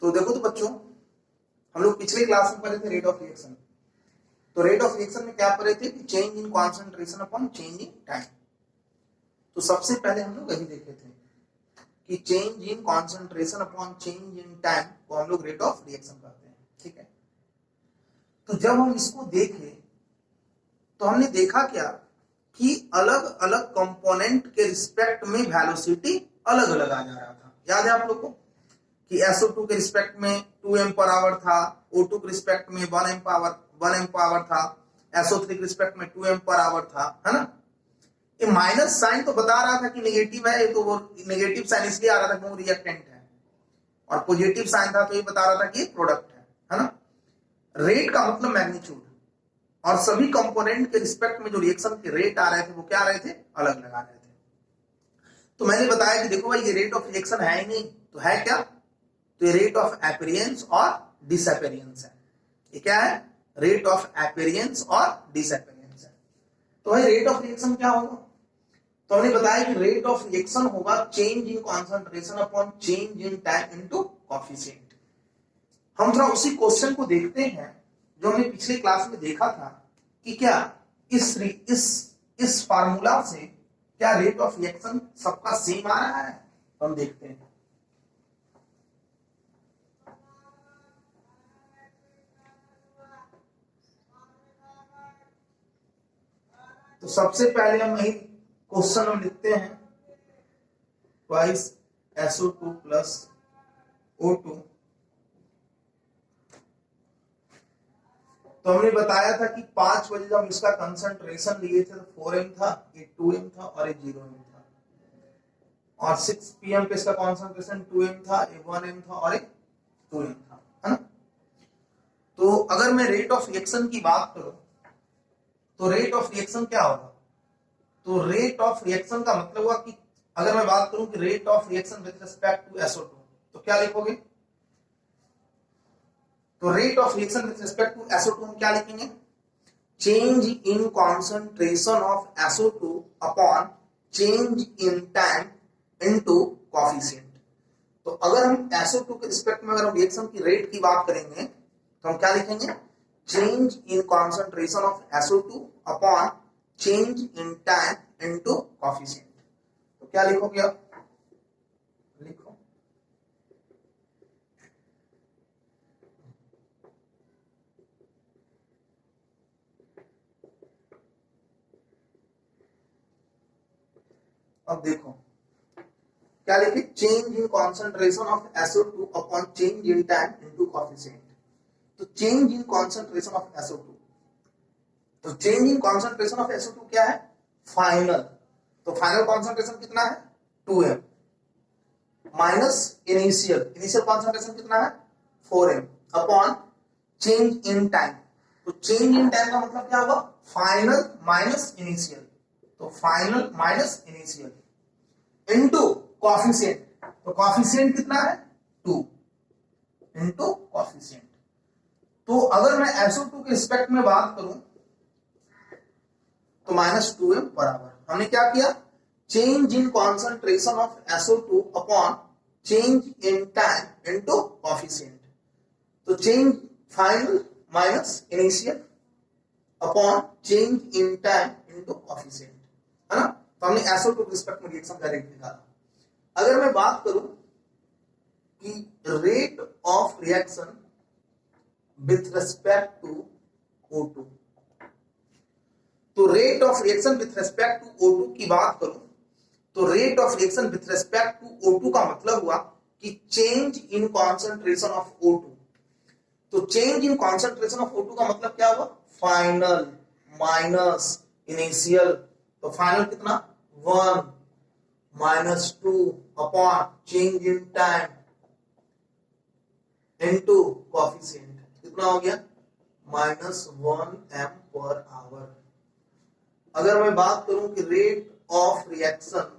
तो देखो तो बच्चों, हम लोग पिछले क्लास में पढ़े थे रेट ऑफ रिएक्शन। तो रेट ऑफ रिएक्शन में क्या पढ़े थे कि change in concentration upon change in time. तो सबसे पहले हम लोग यही देखे थे कि change in concentration upon change in time को हम लोग रेट ऑफ रिएक्शन कहते हैं। ठीक है, तो जब हम इसको देखे तो हमने देखा क्या कि अलग अलग कंपोनेंट के रिस्पेक्ट में वेलोसिटी अलग अलग आ जा रहा था। याद है आप लोग को कि SO2 के रिस्पेक्ट में 2m पर आवर था, O2 के रिस्पेक्ट में 1m पावर था, SO3 के रिस्पेक्ट में 2m पर आवर था, है ना। ये माइनस साइन तो बता रहा था कि नेगेटिव है, तो वो नेगेटिव साइन इसलिए आ रहा था कि वो रिएक्टेंट है, और पॉजिटिव साइन था तो ये बता रहा था कि ये प्रोडक्ट है ना। रेट का मतलब मैग्नीट्यूड, और सभी कंपोनेंट के रिस्पेक्ट में जो रिएक्शन के रेट आ रहे थे वो क्या आ रहे थे, अलग लगा रहे थे। तो मैंने बताया कि देखो भाई ये रेट ऑफ रिएक्शन है ही नहीं, तो है क्या, तो ये रेट ऑफ एपेरियंस और डिसएपेरियंस है। ये क्या है, रेट ऑफ एपेरियंस और डिसएपेरियंस है। तो भाई रेट ऑफ रिएक्शन क्या होगा, तो हमने बताया कि रेट ऑफ रिएक्शन होगा change in concentration upon change in time into coefficient. हम थोड़ा उसी क्वेश्चन को देखते हैं जो हमने पिछले क्लास में देखा था कि क्या इस फार्मूला से क्या रेट ऑफ रिएक्शन सबका सेम आ रहा है। हम देखते हैं। तो सबसे पहले हम यही क्वेश्चन हम लिखते हैं, ट्वाइस SO2 प्लस O2। तो हमने बताया था कि 5 बजे जब इसका कंसंट्रेशन लिए थे तो 4m था, ये 2m था और ये 0m था, और 6 PM पे इसका कंसंट्रेशन 2m था, ये 1m था और ये 2m था, है ना। तो अगर मैं रेट ऑफ रिएक्शन की बात करूं तो रेट ऑफ रिएक्शन क्या होगा, तो रेट ऑफ रिएक्शन का मतलब हुआ कि अगर मैं बात करूं कि rate of reaction with respect to SO2, तो क्या लिखोगे, तो rate of reaction with respect to SO2 हम क्या लिखेंगे, change in concentration of SO2 upon change in time into coefficient. तो अगर हम SO2 के रिस्पेक्ट में अगर हम रिएक्शन की रेट की बात करेंगे तो हम क्या लिखेंगे, change in concentration of SO2 upon change in time into coefficient. तो क्या लिखोगे आप, लिखो अब देखो क्या लिखे, change in concentration of SO2 upon change in time into coefficient. तो change in concentration of SO2, तो change in concentration of SO2 क्या है, फाइनल। तो फाइनल कॉन्सेंट्रेशन कितना है 2m माइनस इनिशियल कॉन्सेंट्रेशन कितना है 4m upon change in time. तो चेंज इन टाइम का मतलब क्या होगा, फाइनल माइनस इनिशियल, तो final minus initial into coefficient. तो कोएफिशिएंट कितना है 2 इनटू कोएफिशिएंट। तो अगर मैं SO2 के रिस्पेक्ट में बात करूं तो -2m बराबर, हमने क्या किया, change in concentration of SO2 upon change in time into coefficient. तो change final minus initial upon change in time into coefficient, है ना। तो हमने SO2 के रिस्पेक्ट में रिएक्शन का रेट निकाला। अगर मैं बात करूं कि rate of reaction with respect to O2, तो rate of reaction with respect to O2 की बात करूं तो rate of reaction with respect to O2 का मतलब हुआ कि change in concentration of O2। तो change in concentration of O2 का मतलब क्या हुआ, फाइनल माइनस इनिशियल। तो फाइनल कितना 1 -2 upon change in time into coefficient, कितना हो गया -1m पर आवर। अगर मैं बात करूं कि rate of reaction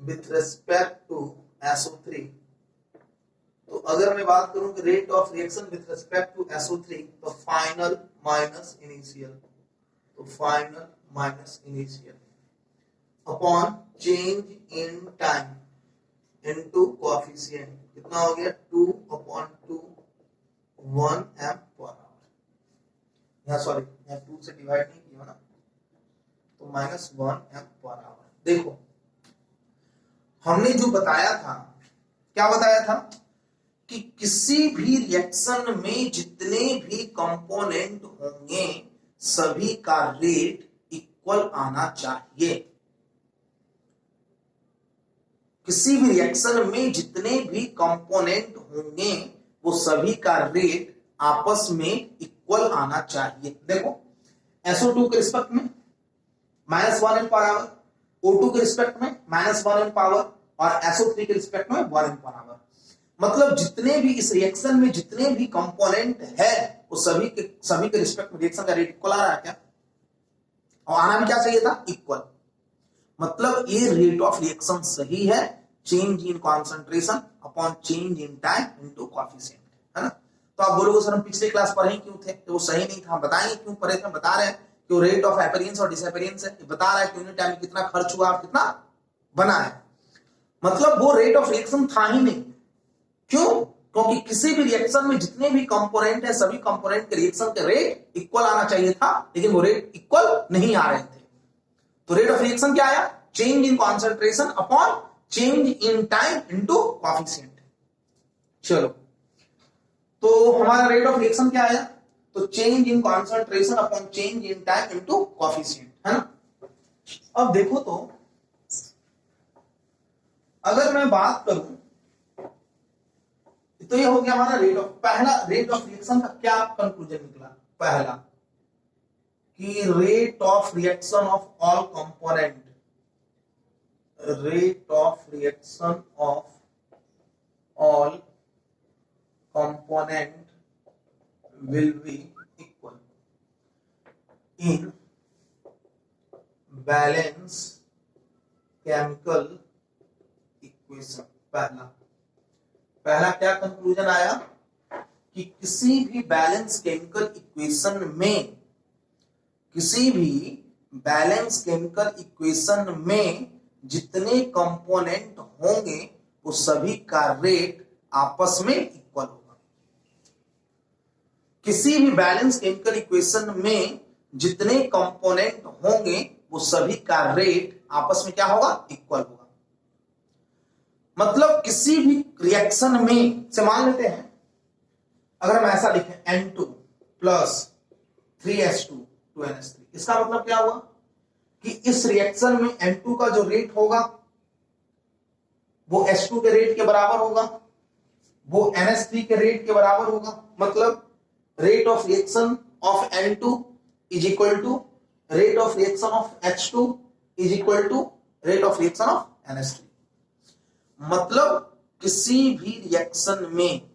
with respect to SO3, तो अगर मैं बात करूं कि rate of reaction with respect to SO3, तो फाइनल माइनस इनिशियल, तो final minus initial upon change in time into coefficient, कितना हो गया 2/2 1 एम पर आवर। यहाँ सॉरी यहाँ 2 से डिवाइड नहीं किया ना, तो -1 एम पर आवर। देखो हमने जो बताया था, क्या बताया था कि किसी भी रिएक्शन में जितने भी कंपोनेंट होंगे सभी का रेट इक्वल आना चाहिए। किसी भी रिएक्शन में जितने भी कंपोनेंट होंगे वो सभी का रेट आपस में इक्वल आना चाहिए। देखो SO2 के रिस्पेक्ट में -1 एम पर आवर, O2 के रिस्पेक्ट में -1 एम पावर और SO3 के रिस्पेक्ट में 1 एम पर आवर। मतलब जितने भी इस रिएक्शन में जितने भी कंपोनेंट है वो सभी के रिस्पेक्ट में रिएक्शन का रेट इक्वल आ रहा है क्या, और आना भी क्या चाहिए था इक्वल। मतलब ये रेट ऑफ रिएक्शन सही है, change in concentration upon change in time into coefficient, है ना। तो आप बोलोगे सर हम पिछले क्लास पढ़े क्यों थे, तो वो सही नहीं था। हम बताएंगे क्यों पढ़े थे। हम बता रहे हैं कि वो रेट ऑफ अपीयरेंस और डिसअपीयरेंस है, बता रहा है कि यूनिट टाइम में कितना खर्च हुआ और कितना बना है। मतलब वो रेट ऑफ रिएक्शन था ही नहीं। क्यों? क्योंकि किसी भी रिएक्शन में जितने भी कंपोनेंट है सभी कंपोनेंट के रिएक्शन के रेट इक्वल आना चाहिए था, लेकिन वो रेट इक्वल नहीं आ रहे थे। तो रेट ऑफ रिएक्शन क्या आया, change in concentration upon change in time into coefficient. चलो तो हमारा रेट ऑफ रिएक्शन क्या आया, तो change in concentration upon change in time into coefficient, है ना। अब देखो तो अगर मैं बात करूं तो ये हो गया हमारा रेट ऑफ, पहला रेट ऑफ रिएक्शन का क्या कंक्लूजन निकला, पहला कि rate of reaction of all component, rate of reaction of all component will be equal in balance chemical equation। पहला क्या कंक्लूजन आया कि किसी भी बैलेंस केमिकल इक्वेशन में, किसी भी बैलेंस केमिकल इक्वेशन में जितने कंपोनेंट होंगे वो सभी का रेट आपस में इक्वल होगा। किसी भी बैलेंस केमिकल इक्वेशन में जितने कंपोनेंट होंगे वो सभी का रेट आपस में क्या होगा, इक्वल होगा। मतलब किसी भी रिएक्शन में से मान लेते हैं अगर हम ऐसा लिखें N2 प्लस 3H2 2NH3, इसका मतलब क्या हुआ कि इस रिएक्शन में N2 का जो रेट होगा वो H2 के रेट के बराबर होगा, वो NH3 के रेट के बराबर होगा। मतलब rate of reaction of N2 is equal to rate of reaction of H2 is equal to rate of reaction of NH3। मतलब किसी भी रिएक्शन में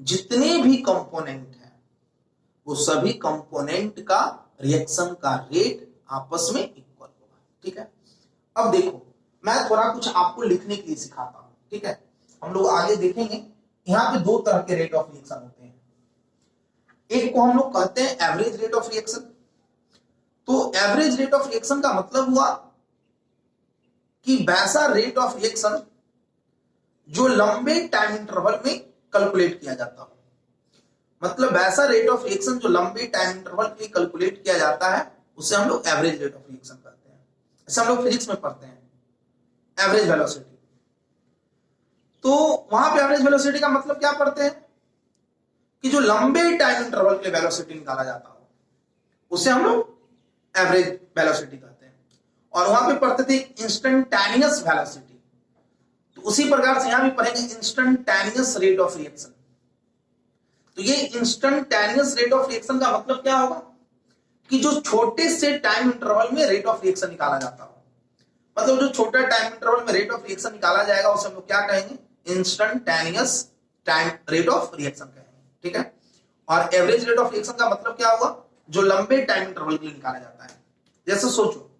जितने भी कंपोनेंट हैं वो सभी कंपोनेंट का रिएक्शन का रेट आपस में इक्वल होगा। ठीक है, अब देखो मैं थोड़ा कुछ आपको लिखने के लिए सिखाता हूं। ठीक है, हम लोग आगे देखेंगे। यहां पे दो तरह के रेट ऑफ रिएक्शन होते हैं। एक को हम लोग कहते हैं एवरेज रेट ऑफ रिएक्शन। तो एवरेज रेट ऑफ रिएक्शन का मतलब हुआ कि वैसा रेट ऑफ रिएक्शन जो लंबे टाइम इंटरवल में कैलकुलेट किया जाता हो। मतलब वैसा रेट ऑफ रिएक्शन जो लंबे टाइम इंटरवल में कैलकुलेट किया जाता है उसे हम लोग एवरेज रेट ऑफ रिएक्शन कहते हैं। ऐसे हम लोग फिजिक्स में पढ़ते हैं एवरेज वेलोसिटी। तो वहां पे एवरेज वेलोसिटी का मतलब क्या पढ़ते हैं कि जो लंबे टाइम इंटरवल के लिए वेलोसिटी निकाला जाता हो उसे हम लोग एवरेज वेलोसिटी कहते हैं। और वहां पे पढ़ते थे इंस्टेंटेनियस वेलोसिटी। तो उसी प्रकार से यहां भी पढ़ेंगे इंस्टेंटेनियस रेट ऑफ रिएक्शन। तो ये इंस्टेंटेनियस रेट ऑफ रिएक्शन का मतलब क्या होगा कि जो छोटे से टाइम इंटरवल में रेट ऑफ रिएक्शन निकाला जाता हो। मतलब जो छोटा टाइम इंटरवल में रेट ऑफ रिएक्शन निकाला जाएगा उसे हम लोग क्या कहेंगे, instantaneous time rate of reaction कहेंगे। ठीक है, और एवरेज रेट ऑफ रिएक्शन का मतलब क्या होगा, जो लंबे टाइम इंटरवल के लिए निकाला जाता है। जैसे सोचो,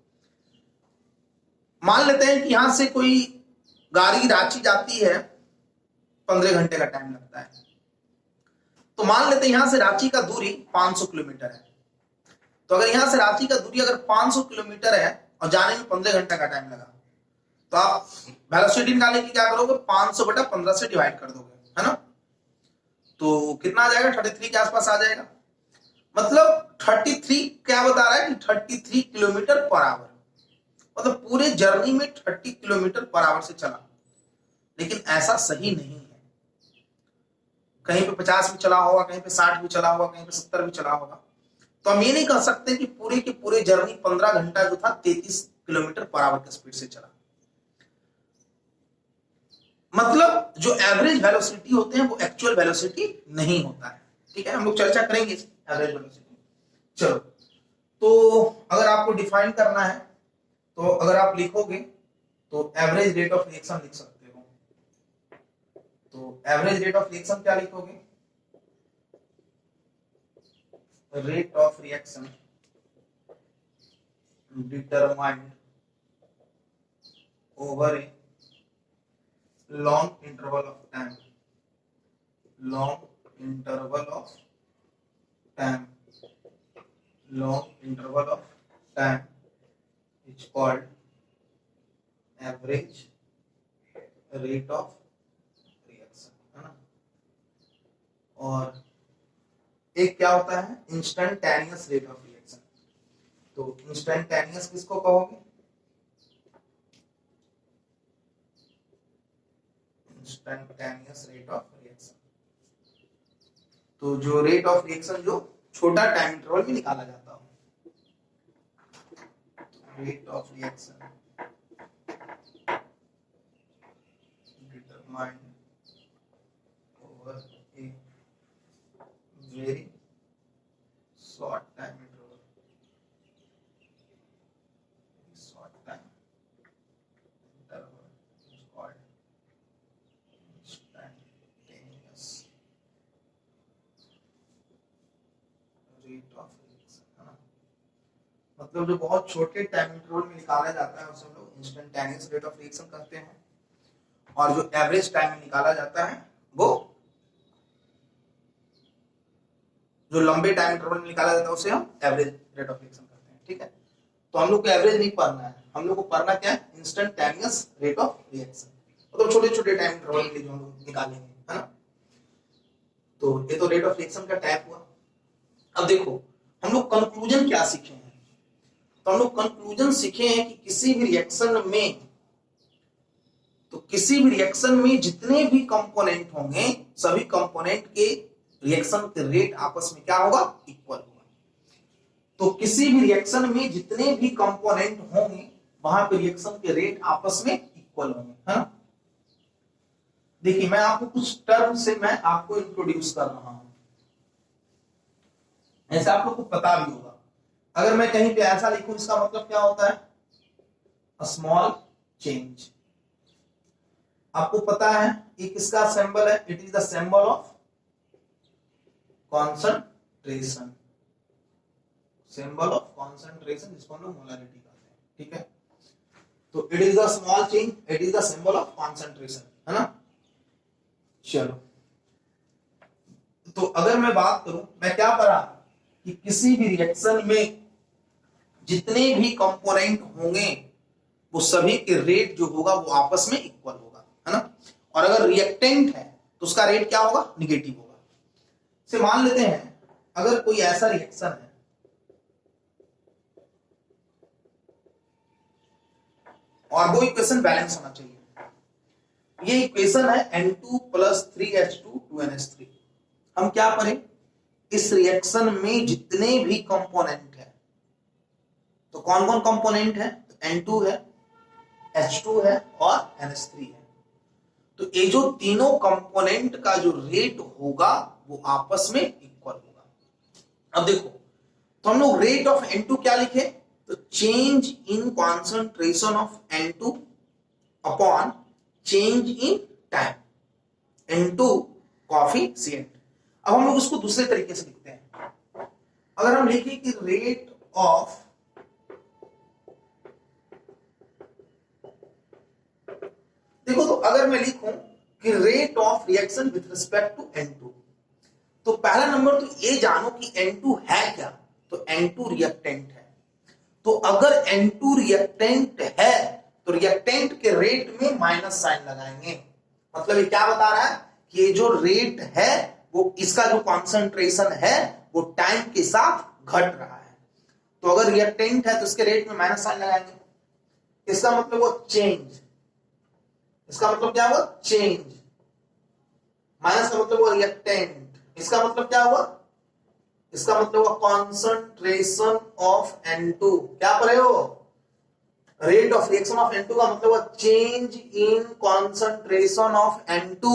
मान लेते हैं कि यहां से कोई गाड़ी रांची जाती है, 15 घंटे का टाइम लगता है। तो मान लेते हैं यहां से रांची का दूरी 500 किलोमीटर है। तो अगर यहां से रांची का दूरी अगर 500 किलोमीटर है और जाने में 15 घंटे का टाइम लगा, तो आप वेलोसिटी निकालने की क्या करोगे, 500 बटा 15 से डिवाइड कर दोगे, है ना। तो कितना आ जाएगा, 33 के आसपास आ जाएगा। मतलब 33 क्या बता रहा है कि 33 किलोमीटर पर आवर, मतलब पूरे जर्नी में 30 किलोमीटर पर आवर से चला। लेकिन ऐसा सही नहीं है, कहीं पे 50 भी चला होगा, कहीं पे 60 भी चला होगा, कहीं पे 70 भी चला होगा। तो हम ये नहीं कह सकते कि पूरे के पूरे जर्नी 15 घंटा जो था 33 किलोमीटर पर आवर की स्पीड से चला। मतलब जो एवरेज वेलोसिटी होते हैं वो एक्चुअल वेलोसिटी नहीं होता है, ठीक है। हम लोग चर्चा करेंगे एवरेज वेलोसिटी। चलो, तो अगर आपको डिफाइन करना है तो अगर आप लिखोगे तो एवरेज रेट ऑफ रिएक्शन लिख सकते हो। तो एवरेज रेट ऑफ रिएक्शन क्या लिखोगे, rate of reaction determined over A long interval of time, long interval of time, long interval of time is called average rate of reaction, है ना। और एक क्या होता है, इंस्टेंटेनियस रेट ऑफ रिएक्शन। तो इंस्टेंटेनियस किसको कहोगे, इंस्टेंटेनियस रेट ऑफ रिएक्शन। तो जो रेट ऑफ रिएक्शन जो छोटा टाइम इंटरवल में निकाला जाता हो, rate of reaction determined over a very short time interval, short time interval is called instantaneous rate of reaction, है ना। मतलब जो बहुत छोटे टाइम इंटरवल में निकाला जाता है उसे हम लोग इंस्टेंटेनियस रेट ऑफ रिएक्शन कहते हैं। और जो एवरेज टाइम में निकाला जाता है वो जो लंबे टाइम इंटरवल में निकाला जाता है उसे हम एवरेज रेट ऑफ रिएक्शन कहते हैं, ठीक है। तो हम लोग को एवरेज नहीं पढ़ना है, हम लोग को पढ़ना क्या है, इंस्टेंटेनियस रेट ऑफ रिएक्शन, मतलब छोटे छोटे टाइम इंटरवल के लिए जो हम लोग निकालेंगे, है ना। तो ये तो रेट ऑफ रिएक्शन का टाइप हुआ। अब देखो हम लोग कंक्लूजन क्या सीखे हैं, तो हम लोग कंक्लूजन सीखे हैं कि किसी भी रिएक्शन में, तो किसी भी रिएक्शन में जितने भी कंपोनेंट होंगे सभी कंपोनेंट के रिएक्शन के रेट आपस में क्या होगा, इक्वल होगा। तो किसी भी रिएक्शन में जितने भी कंपोनेंट होंगे वहां पे रिएक्शन के रेट आपस में इक्वल होंगे, है ना। देखिए मैं आपको कुछ टर्म से मैं आपको इंट्रोड्यूस कर रहा हूं, ऐसा आप लोग को पता भी होगा। अगर मैं कहीं पे ऐसा लिखूं इसका मतलब क्या होता है, अ स्मॉल चेंज। आपको पता है ये किसका सिंबल है, it is the symbol of concentration, symbol of concentration जिसको हम लोग मोलरिटी कहते हैं, ठीक है। तो it is the small change, it is the symbol of concentration, है ना। चलो, तो अगर मैं बात करूं, मैं क्या पढ़ा कि किसी भी रिएक्शन में जितने भी कंपोनेंट होंगे वो सभी के रेट जो होगा वो आपस में इक्वल होगा, है ना। और अगर रिएक्टेंट है तो उसका रेट क्या होगा, निगेटिव होगा। से मान लेते हैं अगर कोई ऐसा रिएक्शन है, और वो इक्वेशन बैलेंस होना चाहिए। ये इक्वेशन है N2 + 3H2 2NH3। हम क्या करें, इस रिएक्शन में जितने भी कंपोनेंट है, तो कौन कौन कंपोनेंट है, तो N2 है, H2 है और NH3 है। तो ये जो तीनों कंपोनेंट का जो रेट होगा वो आपस में इक्वल होगा। अब देखो, तो हम लोग रेट ऑफ N2 क्या लिखे, तो change in concentration of N2 upon change in time, N2 coefficient. अब हम लोग इसको दूसरे तरीके से लिखते हैं। अगर हम लिखें कि रेट ऑफ देखो, तो अगर मैं लिखूं कि rate of reaction with respect to N2, तो पहला नंबर तो ये जानो कि N2 है क्या, तो N2 रिएक्टेंट है। तो अगर N2 रिएक्टेंट है तो रिएक्टेंट के रेट में माइनस साइन लगाएंगे। मतलब ये क्या बता रहा है कि ये जो रेट है वो इसका जो कॉन्सेंट्रेशन है वो टाइम के साथ घट रहा है। तो अगर रिएक्टेंट है तो इसके रेट में माइनस साइन लगाएंगे, इसका मतलब वो चेंज, इसका मतलब क्या हुआ चेंज, माइनस का मतलब हुआ रिएक्टेंट, इसका मतलब क्या हुआ, इसका मतलब हुआ कॉन्सेंट्रेशन ऑफ N2। क्या पढ़े हो, rate of reaction of N2 का मतलब हुआ change in concentration of N2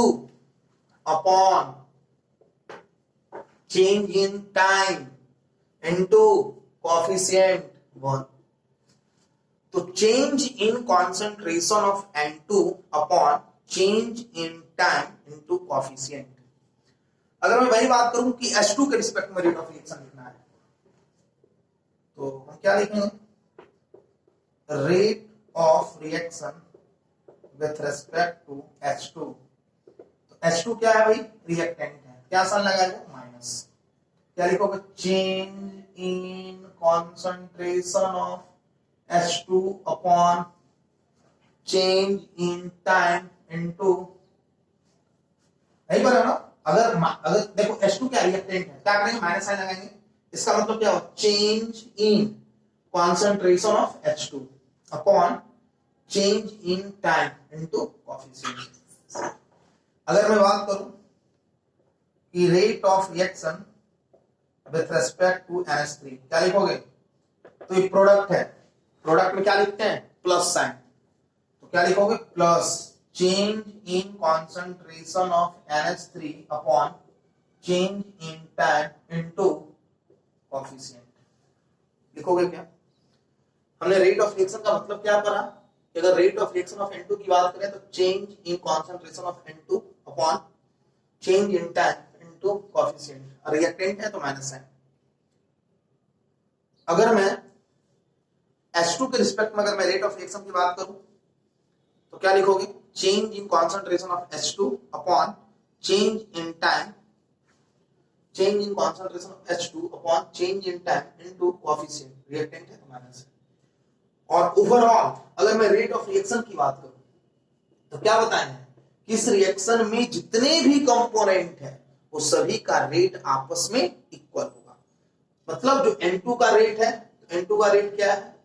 upon change in time N2 coefficient 1। तो change in concentration of N2 upon change in time into coefficient. अगर मैं वही बात करूं कि H2 के रिस्पेक्ट में रेट ऑफ रिएक्शन लिखना है तो हम क्या लिखेंगे, rate of reaction with respect to H2। तो H2 क्या है भाई, रिएक्टेंट है, क्या साइन लगाएगा माइनस, क्या लिखोगे change in concentration of H2 upon change in time into, नहीं बोला ना, अगर देखो H2 क्या रिएक्टेंट है, क्या करेंगे माइनस साइन लगाएंगे, इसका मतलब क्या हो change in concentration of H2 upon change in time into coefficient. अगर मैं बात करूं कि rate of reaction with respect to NH3, क्या लिखोगे, तो ये प्रोडक्ट है, प्रोडक्ट में क्या लिखते हैं प्लस साइन, तो क्या लिखोगे plus change in concentration of NH3 upon change in time into coefficient. लिखोगे क्या, हमने रेट ऑफ रिएक्शन का मतलब क्या पढ़ा कि अगर rate of reaction of N2 की बात करें तो change in concentration of N2 upon change in time into coefficient, reactant है तो माइनस साइन। अगर मैं H2 के रिस्पेक्ट में अगर मैं रेट ऑफ रिएक्शन की बात करूं तो क्या लिखोगे change in concentration of H2 upon change in time, change in concentration of H2 upon change in time into coefficient, reactant है तो माइनस है। और ओवरऑल अगर मैं रेट ऑफ रिएक्शन की बात करूं तो क्या बताएं कि इस रिएक्शन में जितने भी कंपोनेंट है वो सभी का रेट आपस में इक्वल होगा। मतलब जो N2 का रेट है, तो N2 का रेट क्या है,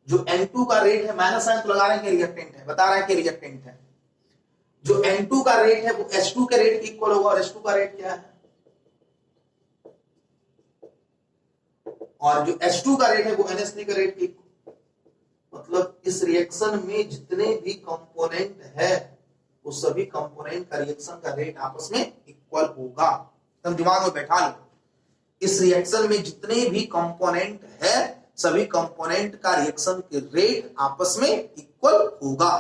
जो N2 का रेट है माइनस साइन तो लगा रहे हैं कि रिएक्टेंट है, बता रहे हैं कि रिएक्टेंट है, जो N2 का रेट है वो H2 के रेट के इक्वल होगा, और H2 का रेट क्या है, और जो H2 का रेट है वो NH3 का रेट के इक्वल। मतलब इस रिएक्शन में जितने भी कंपोनेंट है वो सभी कंपोनेंट का रिएक्शन का रेट आपस में इक्वल होगा। तुम दिमाग में बैठा लो, इस रिएक्शन में जितने भी कंपोनेंट है सभी कंपोनेंट का रिएक्शन के रेट आपस में इक्वल होगा।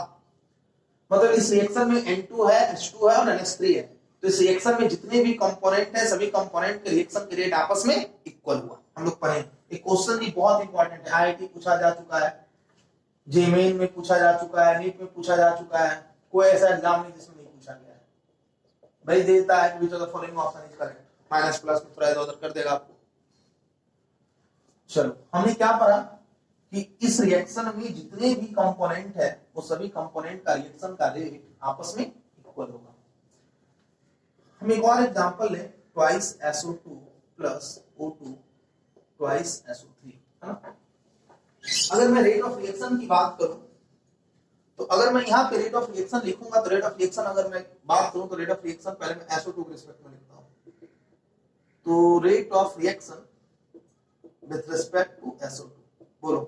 मतलब इस रिएक्शन में N2 है, H2 है और NH3 है, तो इस रिएक्शन में जितने भी कंपोनेंट है सभी कंपोनेंट के रिएक्शन के रेट आपस में इक्वल हुआ। हम लोग पढ़े एक क्वेश्चन भी बहुत इंपॉर्टेंट है, IIT पूछा जा चुका है, जेमेन में पूछा जा चुका है, नीट में पूछा जा चुका है, कोई ऐसा एग्जाम नहीं जिसमें नहीं पूछा गया है। भाई देता है which of the following option is correct, minus plus में थोड़ा इधर उधर कर देगा आपको। चलो हमने क्या पढ़ा कि इस रिएक्शन में जितने भी कंपोनेंट है वो सभी कंपोनेंट का रिएक्शन का रेट आपस में इक्वल होगा। हम एक और एग्जांपल लें, twice SO2 plus O2 twice SO3, है ना। अगर मैं रेट ऑफ रिएक्शन की बात करूं तो अगर मैं यहां पे रेट ऑफ रिएक्शन लिखूंगा तो रेट ऑफ रिएक्शन अगर मैं बात करूं तो रेट ऑफ रिएक्शन पहले मैं SO2 के रिस्पेक्ट में लिखता हूं, तो rate of reaction with respect to SO2, बोलो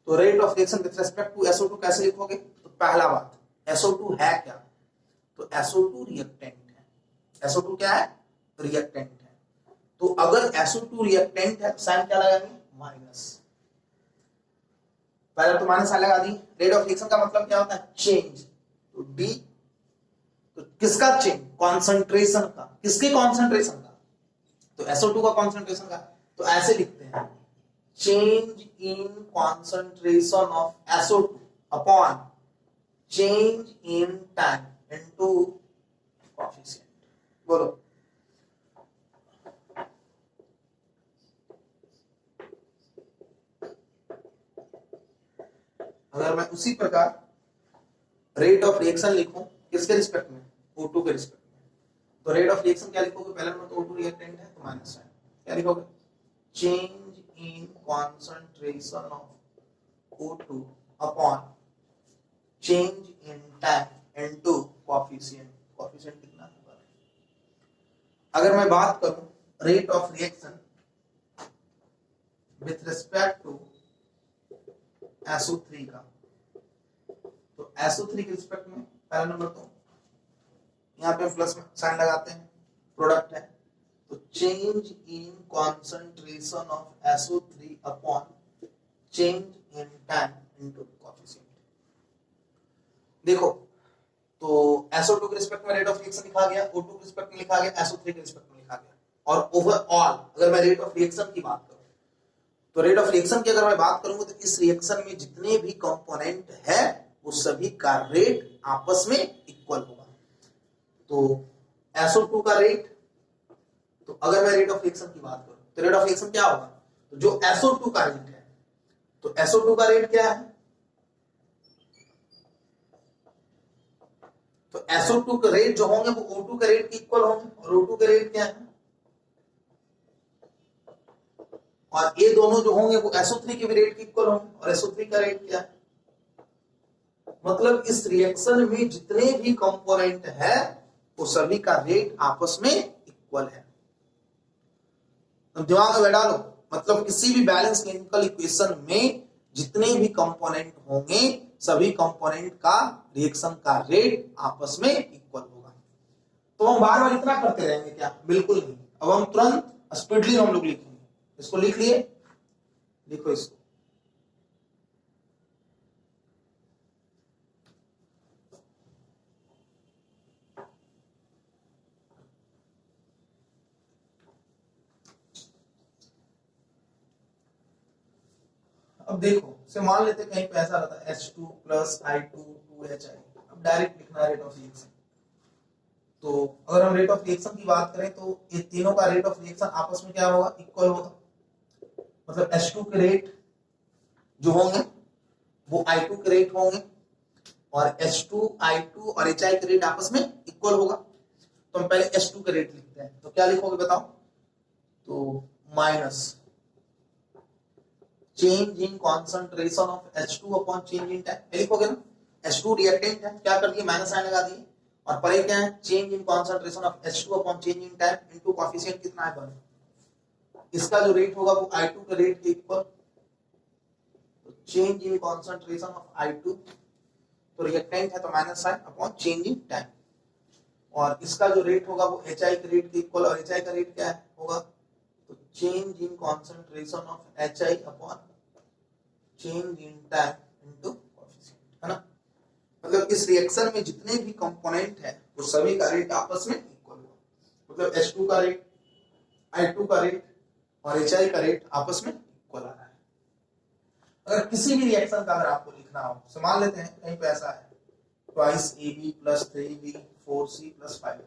तो rate of reaction with respect to SO2 कैसे लिखोगे, तो पहला बात SO2 है क्या, तो SO2 रिएक्टेंट है। SO2 क्या है, रिएक्टेंट है। तो अगर SO2 रिएक्टेंट है तो साइन क्या लगाएंगे माइनस, पहले तो माइनस साइन लगा दी। रेट ऑफ रिएक्शन का मतलब क्या होता है चेंज, तो D, तो किसका चेंज, कॉन्सेंट्रेशन का, किसके कॉन्सेंट्रेशन का, तो SO2 का कॉन्सेंट्रेशन का। तो ऐसे लिखते हैं change in concentration of SO2 upon change in time into coefficient, बोलो अगर मैं उसी प्रकार रेट ऑफ रिएक्शन लिखूं किसके रिस्पेक्ट में, O2 के रिस्पेक्ट में, तो रेट ऑफ रिएक्शन क्या लिखोगे, पहले नंबर तो O2 रिएक्टेंट है तो माइनस साइन, क्या लिखोगे, change in concentration of O2 upon change in time into coefficient, coefficient कितना होगा। अगर मैं बात करूं rate of reaction with respect to SO3 का, तो SO3 के रिस्पेक्ट में पहला नंबर तो यहाँ पे प्लस में साइन लगाते हैं, प्रोडक्ट है, तो change in concentration of SO3 upon change in time into coefficient. देखो तो SO2 के रिस्पेक्ट में रेट ऑफ रिएक्शन लिखा गया, O2 के रिस्पेक्ट में लिखा गया, SO3 के रिस्पेक्ट में लिखा गया, और ओवरऑल अगर मैं रेट ऑफ रिएक्शन की बात करूं तो रेट ऑफ रिएक्शन की अगर मैं बात करूंगा तो इस रिएक्शन में जितने भी कंपोनेंट है वो सभी का रेट आपस में इक्वल होगा। तो SO2 का रेट, तो अगर मैं रेट ऑफ रिएक्शन की बात करूं तो रेट ऑफ रिएक्शन क्या होगा, तो जो SO2 का रेट है, तो SO2 का रेट क्या है, तो SO2 के रेट जो होंगे वो O2 के रेट के इक्वल होंगे, और O2 के रेट क्या है, और ये दोनों जो होंगे वो SO3 के भी रेट के इक्वल होंगे, और SO3 का रेट क्या है, मतलब इस रिएक्शन में जितने भी कंपोनेंट है वो सभी का रेट आपस में इक्वल है। तो दिमाग में बैठा लो, मतलब किसी भी बैलेंस केमिकल इक्वेशन में जितने भी कंपोनेंट होंगे सभी कंपोनेंट का रिएक्शन का रेट आपस में इक्वल होगा। तो हम बार बार इतना करते रहेंगे क्या, बिल्कुल नहीं। अब हम तुरंत स्पीडली हम लोग लिखेंगे, इसको लिख लिए, लिखो इसको, अब देखो से मान लेते कहीं पे ऐसा रहता है H2 प्लस I2 2HI, अब डायरेक्ट लिखना है रेट ऑफ रिएक्शन। तो अगर हम रेट ऑफ रिएक्शन की बात करें तो ये तीनों का रेट ऑफ रिएक्शन आपस में क्या होगा, इक्वल होगा, मतलब H2 के रेट जो होंगे वो I2 के रेट होंगे, और H2 I2 और HI के रेट आपस में इक्वल होगा। तो हम पहले H2 के रेट लिखते हैं, तो क्या लिखोगे बताओ, तो minus change in concentration of H2 upon change in time, लिखोगे ना, H2 रिएक्टेंट है, क्या कर दिए माइनस साइन लगा दिए, और परे क्या है change in concentration of H2 upon change in time into coefficient कितना है 1, इसका जो रेट होगा वो I2 के रेट के इक्वल, तो change in concentration of I2, तो रिएक्टेंट है तो minus sine upon change in time, और इसका जो रेट होगा वो HI के रेट के इक्वल, और HI का रेट क्या है होगा, तो change in concentration of HI upon change in time into coefficient, है ना। मतलब इस रिएक्शन में जितने भी कंपोनेंट है वो सभी का रेट आपस में इक्वल होगा, मतलब H2 का रेट, I2 का रेट और HI का रेट आपस में इक्वल आ रहा है। अगर किसी भी रिएक्शन का अगर आपको लिखना हो, तो मान लेते हैं कहीं पे ऐसा है twice AB plus 3B 4C plus 5,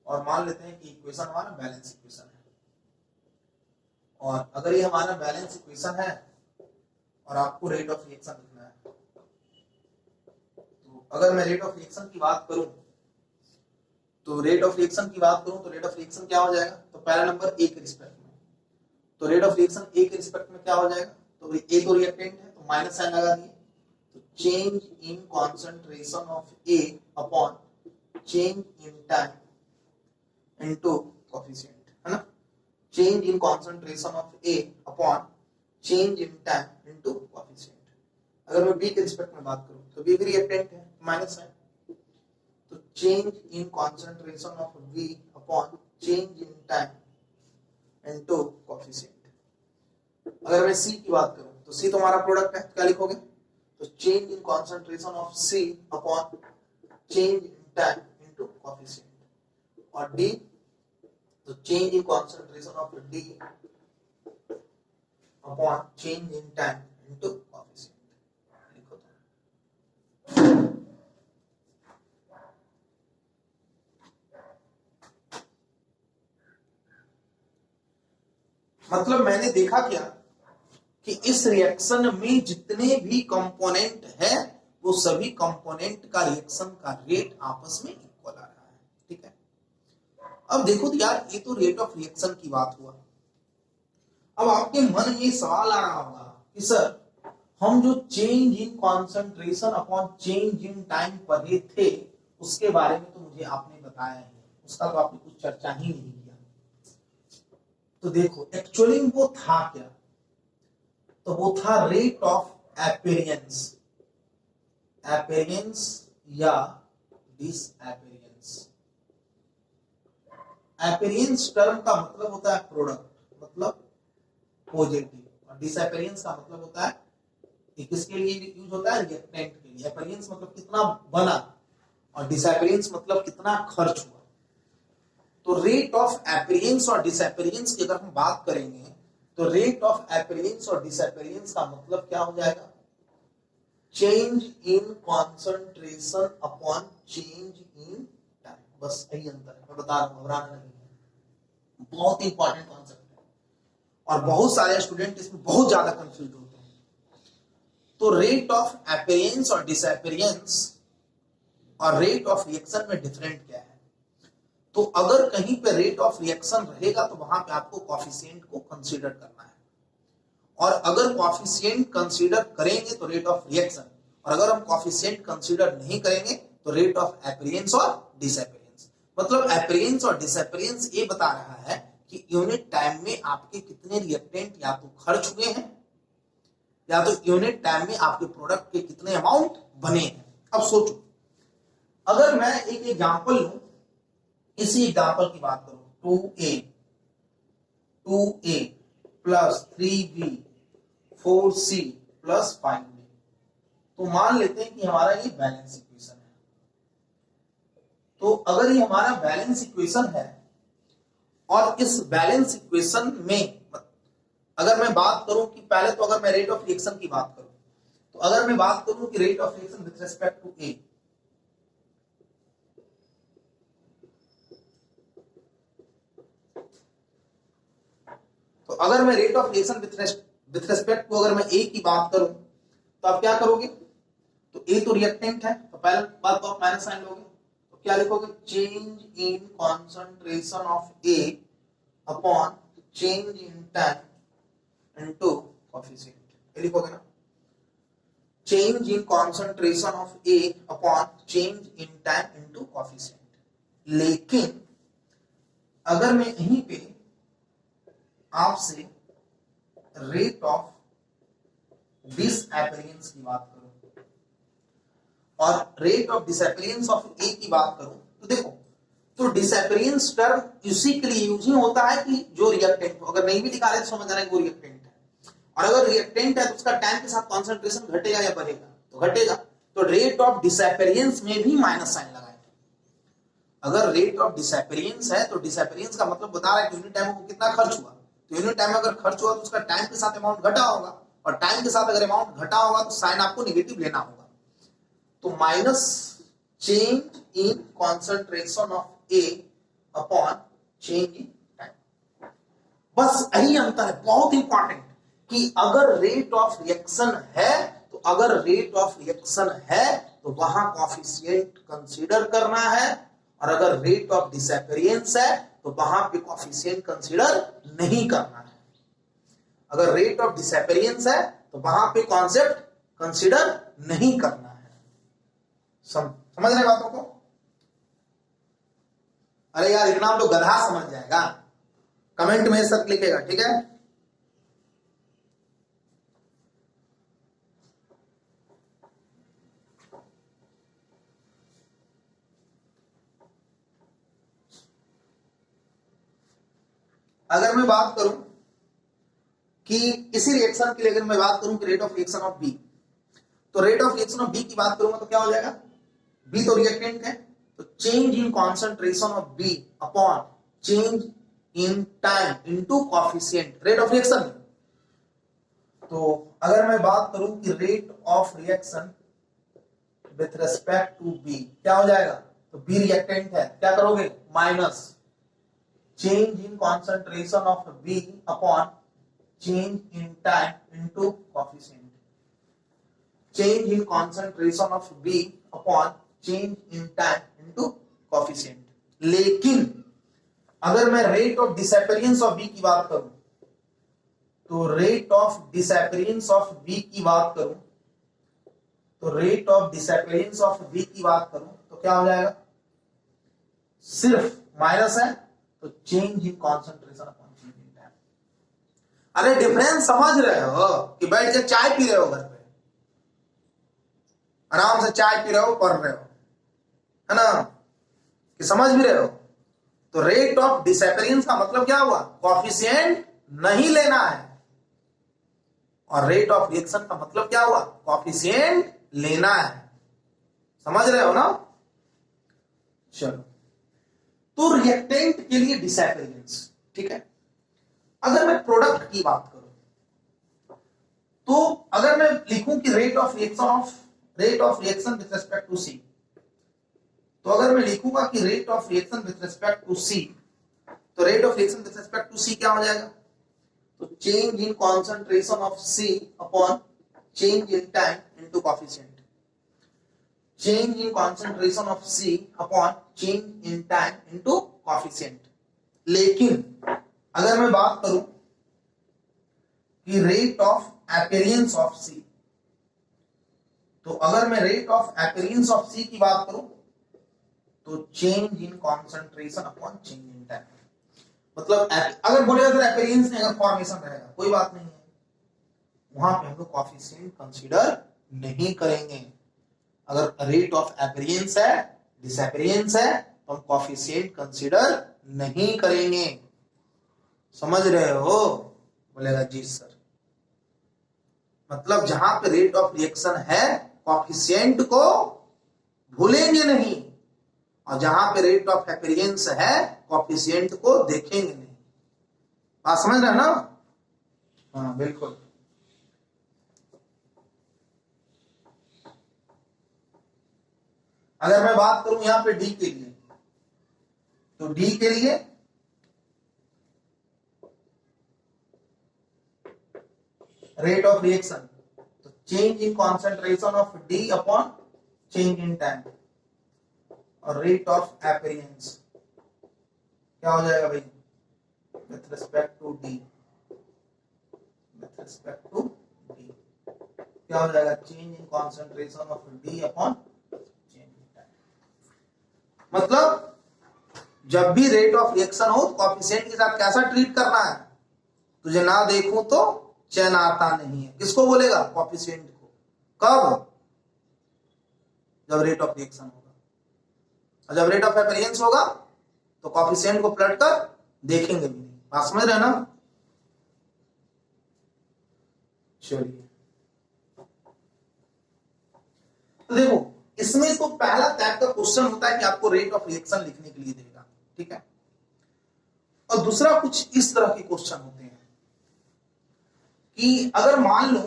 और मान लेते हैं कि इक्वेशन हमारा बैलेंस इक्वेशन है, और अगर ये हमारा बैलेंस इक्वेशन है और आपको रेट ऑफ रिएक्शन लिखना है, तो अगर मैं रेट ऑफ रिएक्शन की बात करूं तो रेट ऑफ रिएक्शन क्या हो जाएगा, तो पहला नंबर ए के रिस्पेक्ट में, तो रेट ऑफ रिएक्शन ए के रिस्पेक्ट में क्या हो जाएगा, तो ए तो रिएक्टेंट है तो माइनस साइन लगा दिए, तो change in concentration of A upon change in time into coefficient, है ना, change in concentration of A upon change in time into coefficient. अगर मैं बी के रिस्पेक्ट में बात करूं तो बी भी रिएक्टेंट है माइनस साइन, तो change in concentration of B upon change in time into coefficient. अगर मैं सी की बात करूं तो सी तो हमारा प्रोडक्ट है, क्या लिखोगे, तो change in concentration of C upon change in time into coefficient, और डी तो change in concentration of D upon change in time into coefficient. लिखो तो मतलब मैंने देखा क्या कि इस रिएक्शन में जितने भी कंपोनेंट है वो सभी कंपोनेंट का रिएक्शन का रेट आपस में इक्वल आ रहा है। ठीक है, अब देखो तो यार ये तो रेट ऑफ रिएक्शन की बात हुआ। अब आपके मन में सवाल आ रहा होगा कि सर हम जो change in concentration upon change in time पढ़े थे उसके बारे में तो मुझे आपने बताया है, उसका तो आपने कुछ चर्चा ही नहीं किया। तो देखो एक्चुअली वो था क्या, तो वो था रेट ऑफ एपेरियंस, एपेरियंस या डिसएपेरियंस। एपेरियंस टर्म का मतलब होता है प्रोडक्ट, मतलब पॉजिटिव, और डिसएपेरियंस का मतलब होता है कि किसके लिए यूज होता है, रिएक्टेंट के लिए। एपेरियंस मतलब कितना बना और डिसएपेरियंस मतलब कितना खर्च हुआ। तो रेट ऑफ एपेरियंस और डिसएपेरियंस की अगर हम बात करेंगे तो रेट ऑफ एपेरियंस और डिसएपेरियंस का मतलब क्या हो जाएगा, change in concentration upon change in time. बस यही अंतर है, मैं बता रहा हूं, घबराना नहीं है, बहुत इंपॉर्टेंट कॉन्सेप्ट है और बहुत सारे स्टूडेंट इसमें बहुत ज्यादा कंफ्यूज होते हैं। तो रेट ऑफ एपेरियंस और डिसएपेरियंस और रेट ऑफ रिएक्शन में डिफरेंट क्या है। तो अगर कहीं पे रेट ऑफ रिएक्शन रहेगा तो वहां पे आपको कॉफिशिएंट को कंसीडर करना है, और अगर कॉफिशिएंट कंसीडर करेंगे तो रेट ऑफ रिएक्शन, और अगर हम कॉफिशिएंट कंसीडर नहीं करेंगे तो रेट ऑफ एपेरियंस और डिसएपेरियंस। मतलब एपेरियंस और डिसएपेरियंस ये बता रहा है कि यूनिट टाइम में आपके कितने रिएक्टेंट या तो खर्च हुए हैं या तो यूनिट टाइम में आपके प्रोडक्ट के कितने अमाउंट बने हैं। अब सोचो, अगर मैं एक एग्जांपल लूं, इसी एग्जांपल की बात करूं, 2a plus 3b 4c plus 5b, तो मान लेते हैं कि हमारा ये बैलेंस इक्वेशन है। तो अगर ये हमारा बैलेंस इक्वेशन है और इस बैलेंस इक्वेशन में अगर मैं बात करूं कि पहले तो अगर मैं रेट ऑफ रिएक्शन की बात करूं, तो अगर मैं बात करूं कि rate of reaction with respect to A, तो अगर मैं rate of reaction with respect to अगर मैं ए की बात करूं तो आप क्या करोगे, तो ए तो रिएक्टेंट है तो पहले बात तो आप माइनस साइन लोगे, तो क्या लिखोगे, change in concentration of A upon change in time into coefficient, ये लिखोगे ना, change in concentration of A upon change in time into coefficient. लेकिन अगर मैं यहीं पे आपसे रेट ऑफ डिसएपेरियंस की बात करूं और रेट ऑफ डिसएपेरियंस ऑफ ए की बात करूं, तो देखो, तो डिसएपेरियंस टर्म उसी के लिए यूज ही होता है कि जो रिएक्टेंट हो, अगर नहीं भी निकाले तो समझ आना कि वो रिएक्टेंट है, और अगर रिएक्टेंट है तो उसका टाइम के साथ कॉन्सेंट्रेशन घटेगा या बढ़ेगा, तो घटेगा। तो रेट ऑफ डिसएपेरियंस में भी माइनस साइन लगाएंगे। अगर रेट ऑफ डिसएपेरियंस है तो डिसएपेरियंस का मतलब बता रहा है कि यूनिट टाइम को कितना खर्च हुआ, तो यूनिट टाइम अगर खर्च हुआ तो उसका टाइम के साथ अमाउंट घटा होगा, और टाइम के साथ अगर अमाउंट घटा होगा तो साइन आपको नेगेटिव लेना होगा। तो minus change in concentration of A upon change in time, बस यही अंतर है, बहुत इंपॉर्टेंट, कि अगर रेट ऑफ रिएक्शन है तो अगर रेट ऑफ रिएक्शन है तो वहां कॉफिशिएंट कंसीडर करना है, और अगर रेट ऑफ डिसएपेरियंस है तो वहां पे कॉफिशिएंट कंसीडर नहीं करना है। अगर रेट ऑफ डिसएपेरियंस है तो वहां पे कॉन्सेप्ट कंसीडर नहीं करना है। समझ रहे बातों को? अरे यार इतना तो गधा समझ जाएगा, कमेंट में सब लिखेगा, ठीक है। अगर मैं बात करूं कि इसी रिएक्शन के लिए अगर मैं बात करूं कि rate of reaction of B, तो rate of reaction of B की बात करूंगा तो क्या हो जाएगा, बी तो रिएक्टेंट है, तो change in concentration of B upon change in time into coefficient rate of reaction. तो अगर मैं बात करूं कि rate of reaction with respect to B क्या हो जाएगा, तो बी रिएक्टेंट है, क्या करोगे, minus change in concentration of B upon change in time into coefficient. Change in concentration of B upon change in time into coefficient. लेकिन अगर मैं rate of disappearance of B की बात करूं, तो rate of disappearance of B की बात करूं, तो rate of disappearance of B की बात करूं तो क्या हो जाएगा? सिर्फ माइनस है तो change in concentration upon change in time. अरे डिफरेंस समझ रहे हो कि बैठ के चाय पी रहे हो, घर पे आराम से चाय पी रहे हो, पढ़ रहे हो, है ना, कि समझ भी रहे हो? तो रेट ऑफ डिसअपेरियंस का मतलब क्या हुआ? कॉफिशिएंट नहीं लेना है। और रेट ऑफ रिएक्शन का मतलब क्या हुआ? कॉफिशिएंट लेना है। समझ रहे हो ना? चलो, तो रिएक्टेंट के लिए डिसअपेरियंस, ठीक है। अगर मैं प्रोडक्ट की बात करूं, तो अगर मैं लिखूं कि rate of reaction with respect to C, तो अगर मैं लिखूंगा कि rate of reaction with respect to C, तो rate of reaction with respect to C क्या हो जाएगा? तो change in concentration of C upon change in time into coefficient. Change in concentration of C upon change in time into coefficient. लेकिन अगर मैं बात करूं कि rate of appearance of C, तो अगर मैं रेट ऑफ अपीयरेंस ऑफ सी की बात करूं तो change in concentration upon change in time. मतलब अगर बोलेगा सर अपीयरेंस नहीं, अगर फॉर्मेशन रहेगा कोई बात नहीं है, वहां पे हम लोग कोएफिशिएंट कंसीडर नहीं करेंगे। अगर रेट ऑफ अपीयरेंस है, डिसअपीयरेंस है, तो हम कोएफिशिएंट कंसीडर नहीं करेंगे। समझ रहे हो? बोलेगा जी सर। मतलब जहां पे रेट ऑफ रिएक्शन है, कोएफिशिएंट को भूलेंगे नहीं, और जहां पे रेट ऑफ अपीयरेंस है, कोएफिशिएंट को देखेंगे नहीं। बात समझ रहे हैं ना? हाँ बिल्कुल। अगर मैं बात करूं यहां पे डी के लिए, तो डी के लिए रेट ऑफ रिएक्शन, तो change in concentration of D upon change in time, और रेट ऑफ अपीयरेंस क्या हो जाएगा भाई? With respect to D, with respect to D क्या हो जाएगा? Change in concentration of D upon change in time. मतलब जब भी रेट ऑफ रिएक्शन हो तो कोएफिशिएंट के साथ कैसा ट्रीट करना है? तुझे ना देखूं तो चैन आता नहीं है। किसको बोलेगा? कोएफिशिएंट को। कब? जब रेट ऑफ रिएक्शन होगा, और जब रेट ऑफ अपीयरेंस होगा तो कोएफिशिएंट को प्लॉट कर देखेंगे भी नहीं। बात समझ रहे हैं ना? चलिए, तो देखो इसमें तो पहला टाइप का क्वेश्चन होता है कि आपको रेट ऑफ रिएक्शन लिखने के लिए देगा, ठीक है। और दूसरा कुछ इस तरह के क्वेश्चन होते हैं कि अगर मान लो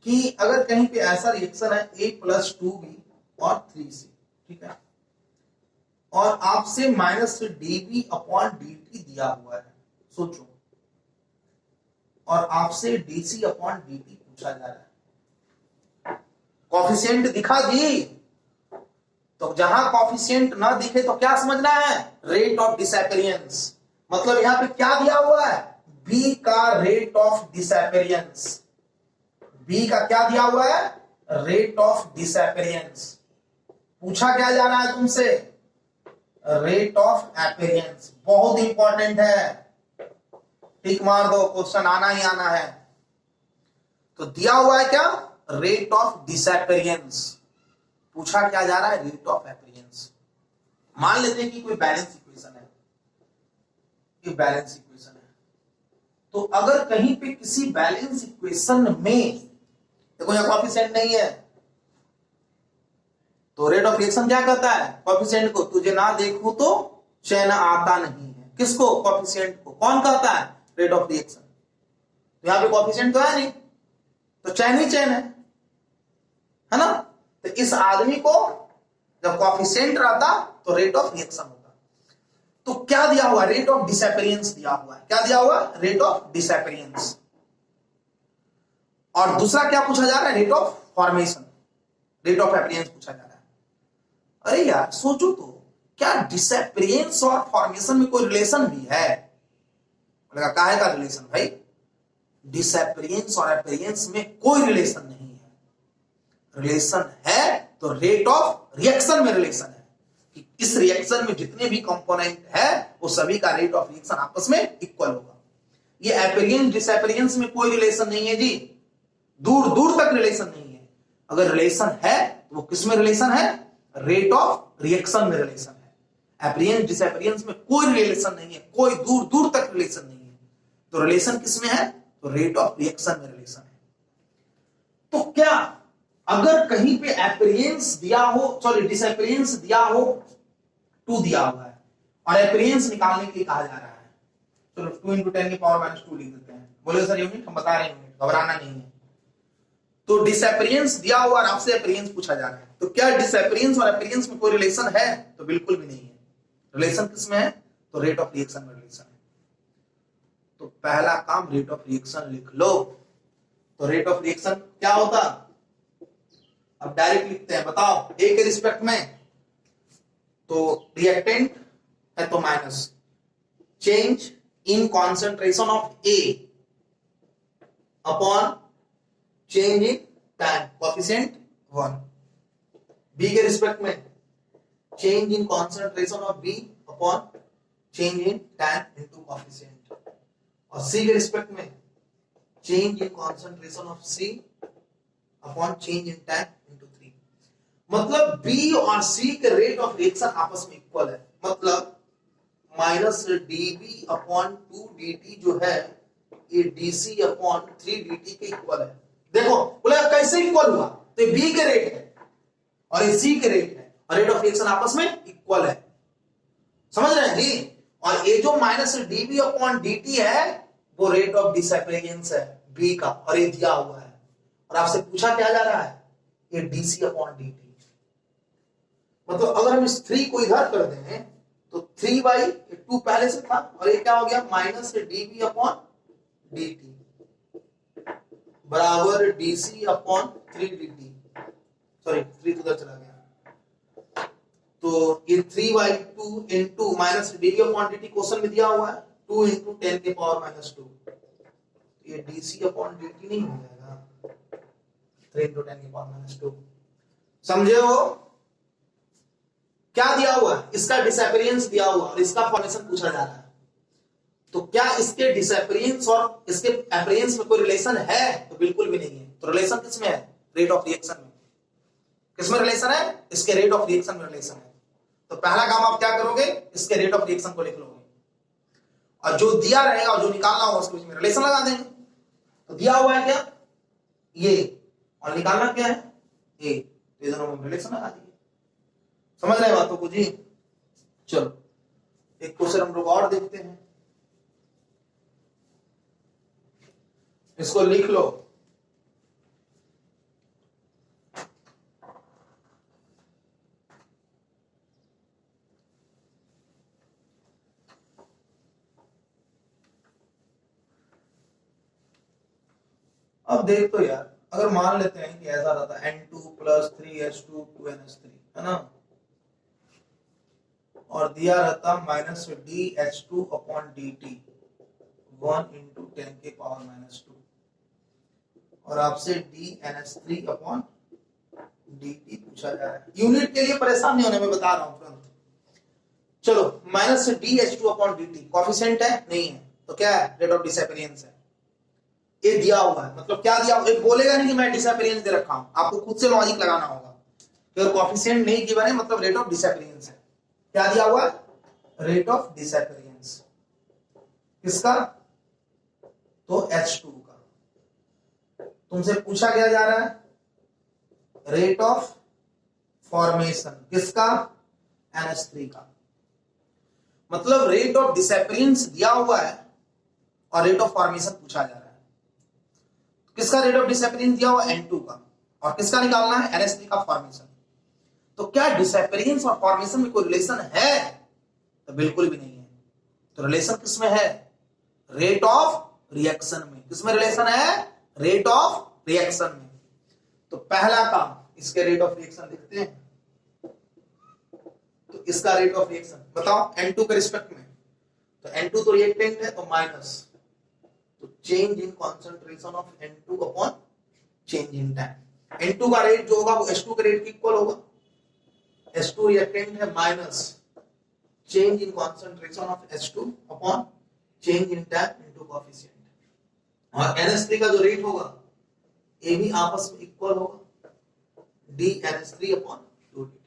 कि अगर कहीं पे ऐसा रिएक्शन है a + 2b और 3c, ठीक है, और आपसे -dv/dt दिया हुआ है, सोचो, और आपसे dc/dt पूछा जा रहा है। कोएफिशिएंट दिखा जी, तो जहां कोएफिशिएंट ना दिखे तो क्या समझना है? Rate of disappearance. मतलब यहां पे क्या दिया हुआ है? b का रेट ऑफ डिसअपीयरेंस। b का क्या दिया हुआ है? Rate of disappearance. पूछा क्या जा रहा है तुमसे? Rate of appearance. बहुत इंपॉर्टेंट है, टिक मार दो, क्वेश्चन आना ही आना है। तो दिया हुआ है क्या? Rate of disappearance. पूछा क्या जा रहा है? Rate of appearance. मान लेते हैं कि कोई बैलेंस इक्वेशन है, ये बैलेंस इक्वेशन है, तो अगर कहीं पे किसी बैलेंस इक्वेशन में देखो यहां कोएफिशिएंट नहीं है, तो रेट ऑफ रिएक्शन क्या कहता है? कोएफिशिएंट को तुझे ना देखूं तो चैन आता नहीं है। किसको? कोएफिशिएंट को। कौन कहता है? Rate of reaction. तो यहां पे कोएफिशिएंट तो है नहीं, तो चैन ही चैन है ना। तो इस आदमी को जब कोएफिशिएंट रहता तो रेट ऑफ रिएक्शन होगा। तो क्या दिया हुआ, रेट ऑफ डिसएपीयरेंस दिया हुआ है। क्या दिया हुआ, रेट ऑफ डिसएपीयरेंस। और दूसरा क्या पूछा जा रहा है, rate of formation, rate of appearance पूछा जा रहा है। अरे यार सोचो तो, क्या डिसएपीयरेंस और फॉर्मेशन में कोई रिलेशन भी है? काहे का रिलेशन भाई, डिसएपीयरेंस और अपीयरेंस में कोई रिलेशन नहीं है। रिलेशन है तो रेट ऑफ रिएक्शन में रिलेशन है, कि इस रिएक्शन में जितने भी कंपोनेंट है वो सभी का रेट ऑफ रिएक्शन आपस में इक्वल होगा। ये अपीयरेंस डिसएपीयरेंस में कोई रिलेशन नहीं है जी, दूर दूर तक रिलेशन नहीं है। अगर रिलेशन है तो वो किस में रिलेशन है, रेट ऑफ रिएक्शन में रिलेशन है। अपीयरेंस डिसएपीयरेंस में कोई रिलेशन नहीं है, कोई दूर दूर तक रिलेशन नहीं है। तो रिलेशन किसमें है, तो रेट ऑफ रिएक्शन में रिलेशन है। तो क्या अगर कहीं पे अपीयरेंस दिया हो, सॉरी डिसएपीयरेंस दिया हो 2 दिया हुआ है और अपीयरेंस निकालने के लिए कहा जा रहा है, चलो 2 × 10 की पावर -2 लिख देते हैं। बोले सर यूनिट, हम बता रहे हैं यूनिट, घबराना नहीं है। तो डिसएपीयरेंस दिया हुआ और आपसे अपीयरेंस पूछा जा रहा है, तो क्या डिसएपीयरेंस और अपीयरेंस में कोई रिलेशन है, तो बिल्कुल भी नहीं है। रिलेशन किसमें है, तो रेट ऑफ रिएक्शन में रिलेशन है। तो पहला काम रेट ऑफ रिएक्शन लिख लो। तो रेट ऑफ रिएक्शन क्या होता, अब डायरेक्ट लिखते हैं, बताओ ए के रिस्पेक्ट में, तो रिएक्टेंट है तो minus, change in concentration of A upon change in time, coefficient 1। B के रिस्पेक्ट में change in concentration of B upon change in time into coefficient. और सी के रिस्पेक्ट में change in concentration of C upon change in time into 3। मतलब B और C के rate of reaction आपस में इक्वल है। मतलब -dB अपॉन 2dt जो है ये dC अपॉन 3dt के इक्वल है। देखो बोले कैसे इक्वल हुआ, तो बी के रेट है और ये सी के रेट है और रेट ऑफ रिएक्शन आपस में इक्वल है, समझ रहे हैं जी। और ये जो -dB अपॉन dt है वो रेट ऑफ डिसएपीयरेंस है बी का, और ये दिया हुआ है। और आपसे पूछा क्या जा रहा है, ये dC अपॉन dt। मतलब अगर हम इस 3 को इधर कर दें तो 3/2 पहले से था और ये क्या हो गया, -dB अपॉन dt बराबर dC अपॉन 3dt। सॉरी 3 उधर चला गया, तो ये 3/2 into -dB upon dt question में दिया हुआ है 2 × 10 के पावर -2। ये dC अपॉन dt नहीं हो जाएगा, 3 × 10 के पावर -2। समझे हो क्या दिया हुआ है, इसका डिसएपीयरेंस दिया हुआ और इसका फॉर्मेशन पूछा जा रहा है। तो क्या इसके डिसएपीयरेंस और इसके अपीयरेंस में कोई रिलेशन है, तो बिल्कुल भी नहीं है। तो रिलेशन किसमें है, रेट ऑफ रिएक्शन में। किसमें रिलेशन है, इसके रेट ऑफ रिएक्शन में रिलेशन है। तो पहला काम आप क्या करोगे, इसके रेट ऑफ रिएक्शन को लिख लोगे और जो दिया रहेगा और जो निकालना होगा उसके बीच में रिलेशन लगा देंगे। तो दिया हुआ है क्या, ये, और निकालना क्या है, ए, तो दोनों में रिलेशन लगा दिए। समझ रहे बातों को जी। चलो एक क्वेश्चन हम लोग और देखते हैं, इसको लिख लो। अब देख तो यार, अगर मान लेते हैं कि ऐसा रहता N2 + 3H2 2NH3 है ना, और दिया रहता -dH2 अपॉन dt 1 × 10 के पावर -2 और आपसे dNH3 अपॉन dt पूछा जा रहा है। यूनिट के लिए परेशान नहीं होने में बता रहा हूं तुरंत। चलो -dH2 अपॉन dt कोएफिशिएंट है, नहीं है, तो क्या है, रेट ऑफ डिसएपीयरेंस है। ये दिया हुआ है, मतलब क्या दिया हुआ, ये बोलेगा नहीं कि मैं डिसएपीयरेंस दे रखा हूं, आपको खुद से लॉजिक लगाना होगा। अगर कोएफिशिएंट नहीं गिवन है मतलब रेट ऑफ डिसएपीयरेंस है। क्या दिया हुआ, रेट ऑफ डिसएपीयरेंस किसका, तो H2 का। तुमसे पूछा क्या जा रहा है, रेट ऑफ फॉर्मेशन किसका, NH3 का। मतलब रेट ऑफ डिसएपीयरेंस दिया हुआ है और रेट ऑफ फॉर्मेशन पूछा जा रहा है। किसका रेट ऑफ डिसएपीयरेंस दिया हुआ, N2 का, और किसका निकालना है, NH3 का फॉर्मेशन। तो क्या डिसएपीयरेंस और फॉर्मेशन में कोई रिलेशन है, तो बिल्कुल भी नहीं है। तो रिलेशन किसमें है? रेट ऑफ रिएक्शन में। किसमें रिलेशन है? रेट ऑफ रिएक्शन में। तो पहला काम, इसके रेट ऑफ रिएक्शन लिखते हैं। तो इसका रेट ऑफ रिएक्शन बताओ N2 के रिस्पेक्ट में। तो N2 तो रिएक्टेंट है, तो माइनस, तो change in concentration of N2 upon change in time. N2 का रेट जो होगा वो H2 के रेट के इक्वल होगा। H2 रिएक्टेंट है, minus change in concentration of H2 upon change in time into coefficient. और NH3 का जो रेट होगा ये भी आपस में इक्वल होगा, dNH3 अपॉन 2dt।